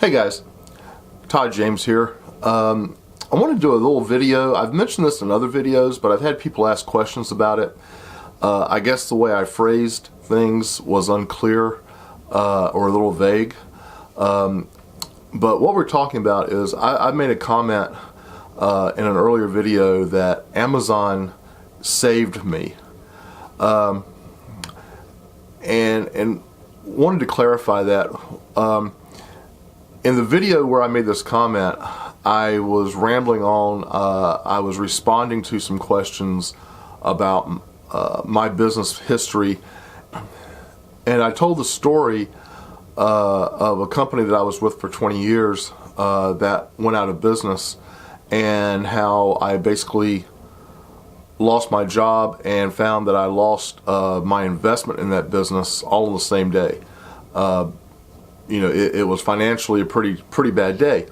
Hey guys, Todd James here. I want to do a little video. I've mentioned this in other videos, but I've had people ask questions about it. I guess the way I phrased things was unclear or a little vague. But what we're talking about is I made a comment in an earlier video that Amazon saved me. And wanted to clarify that. In the video where I made this comment, I was rambling on. I was responding to some questions about my business history, and I told the story of a company that I was with for 20 years that went out of business, and how I basically lost my job and found that I lost my investment in that business all in the same day. It was financially a pretty bad day.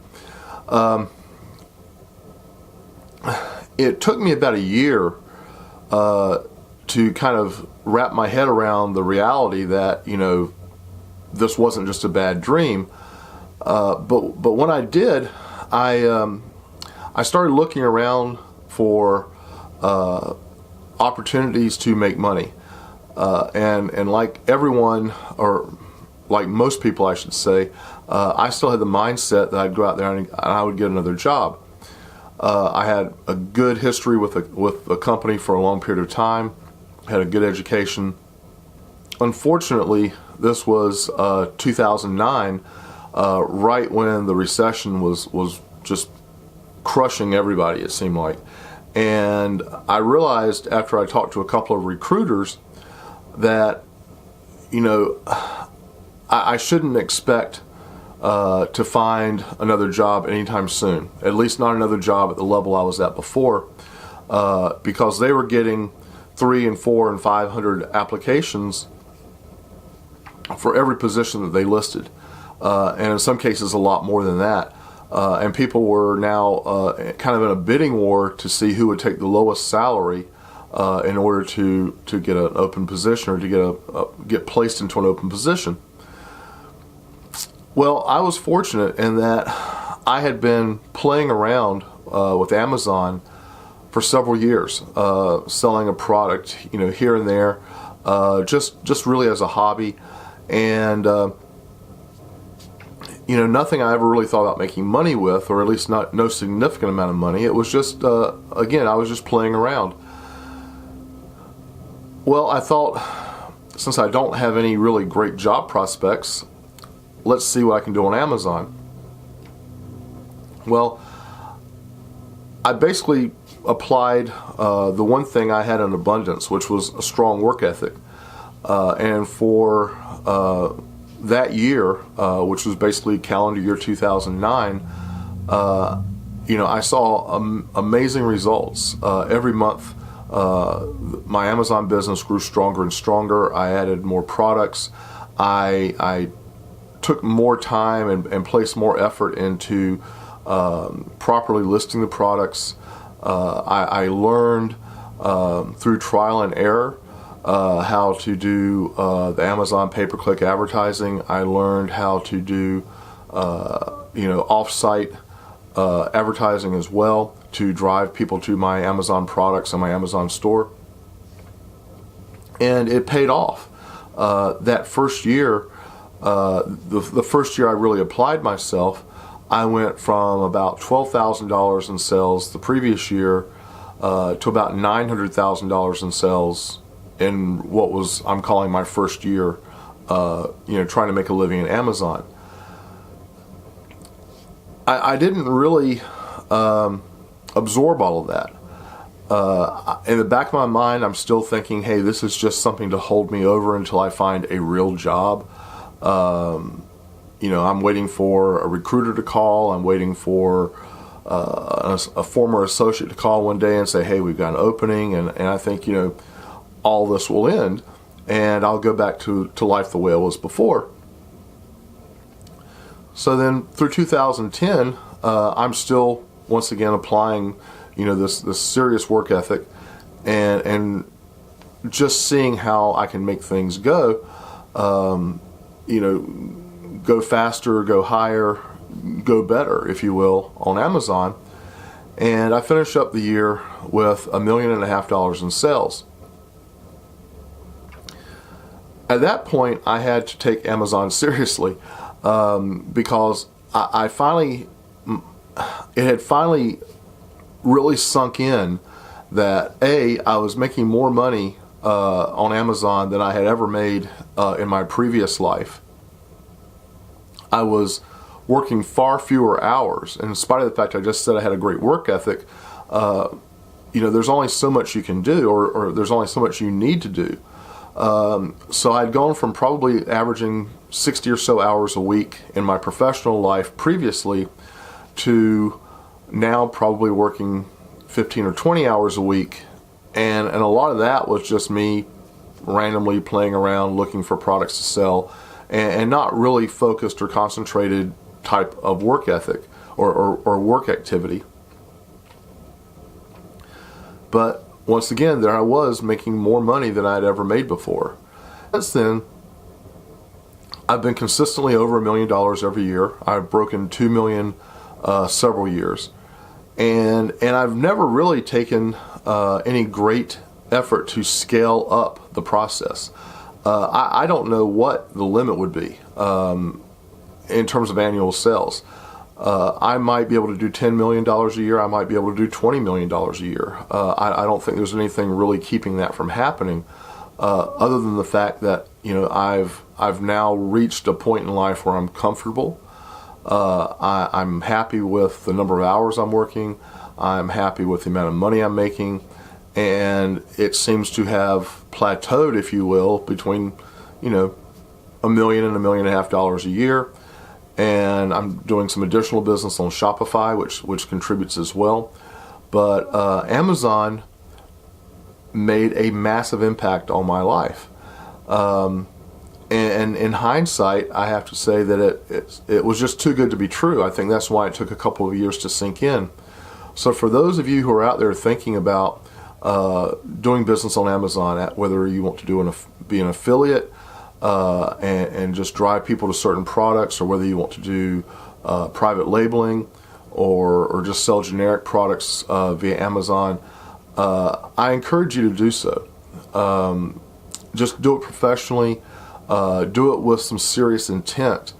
It took me about a year to kind of wrap my head around the reality that, this wasn't just a bad dream. But when I did, I started looking around for opportunities to make money. And like everyone, or like most people I should say, I still had the mindset that I'd go out there and I would get another job. I had a good history with a company for a long period of time, had a good education. Unfortunately, this was 2009, right when the recession was just crushing everybody, it seemed like. And I realized after I talked to a couple of recruiters that, I shouldn't expect to find another job anytime soon, at least not another job at the level I was at before, because they were getting 300 and 400 and 500 applications for every position that they listed, and in some cases a lot more than that. And people were now kind of in a bidding war to see who would take the lowest salary in order to get an open position, or to get placed into an open position. Well, I was fortunate in that I had been playing around with Amazon for several years, selling a product, here and there, just really as a hobby, and nothing I ever really thought about making money with, or at least no significant amount of money. It was just, again, I was just playing around. Well, I thought, since I don't have any really great job prospects, let's see what I can do on Amazon. Well, I basically applied the one thing I had in abundance, which was a strong work ethic. And for that year, which was basically calendar year 2009, I saw amazing results. Every month, my Amazon business grew stronger and stronger. I added more products. I took more time and placed more effort into properly listing the products. I learned through trial and error how to do the Amazon pay-per-click advertising. I learned how to do off-site advertising as well, to drive people to my Amazon products and my Amazon store. And it paid off. That first year, the first year I really applied myself, I went from about $12,000 in sales the previous year to about $900,000 in sales in what I'm calling my first year, trying to make a living in Amazon. I didn't really absorb all of that. In the back of my mind, I'm still thinking, hey, this is just something to hold me over until I find a real job. I'm waiting for a recruiter to call. I'm waiting for a former associate to call one day and say, hey, we've got an opening, and I think, all this will end, and I'll go back to life the way it was before. So then through 2010, I'm still, once again, applying, this serious work ethic, and just seeing how I can make things go, go faster, go higher, go better, if you will, on Amazon. And I finished up the year with $1.5 million in sales. At that point, I had to take Amazon seriously because it had finally really sunk in that I was making more money on Amazon than I had ever made in my previous life. I was working far fewer hours, and in spite of the fact I just said I had a great work ethic, there's only so much you can do, or there's only so much you need to do. So I'd gone from probably averaging 60 or so hours a week in my professional life previously to now probably working 15 or 20 hours a week. And a lot of that was just me randomly playing around looking for products to sell and not really focused or concentrated type of work ethic or work activity. But once again, there I was making more money than I'd ever made before. Since then, I've been consistently over $1 million every year. I've broken 2 million several years. And I've never really taken any great effort to scale up the process. I don't know what the limit would be in terms of annual sales. I might be able to do $10 million a year. I might be able to do $20 million a year. I don't think there's anything really keeping that from happening, other than the fact that I've now reached a point in life where I'm comfortable. I'm happy with the number of hours I'm working. I'm happy with the amount of money I'm making, and it seems to have plateaued, if you will, between $1 million and $1.5 million a year. And I'm doing some additional business on Shopify, which contributes as well. But Amazon made a massive impact on my life. And in hindsight, I have to say that it was just too good to be true. I think that's why it took a couple of years to sink in. So for those of you who are out there thinking about doing business on Amazon, whether you want to be an affiliate, and just drive people to certain products, or whether you want to do private labeling or just sell generic products via Amazon, I encourage you to do so. Just do it professionally, do it with some serious intent,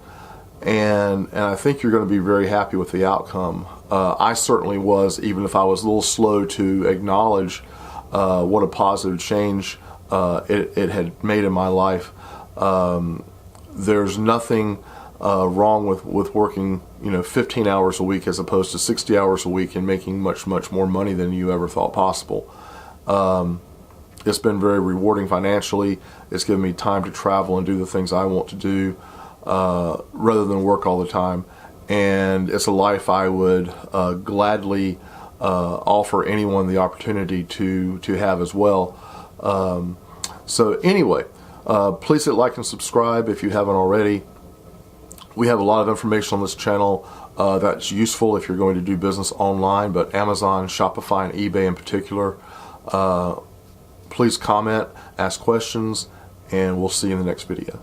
and I think you're going to be very happy with the outcome. I certainly was, even if I was a little slow to acknowledge what a positive change it had made in my life. There's nothing wrong with working 15 hours a week as opposed to 60 hours a week and making much more money than you ever thought possible. It's been very rewarding financially. It's given me time to travel and do the things I want to do rather than work all the time. And it's a life I would gladly offer anyone the opportunity to have as well. So anyway, please hit like and subscribe if you haven't already. We have a lot of information on this channel that's useful if you're going to do business online, but Amazon, Shopify, and eBay in particular. Please comment, ask questions, and we'll see you in the next video.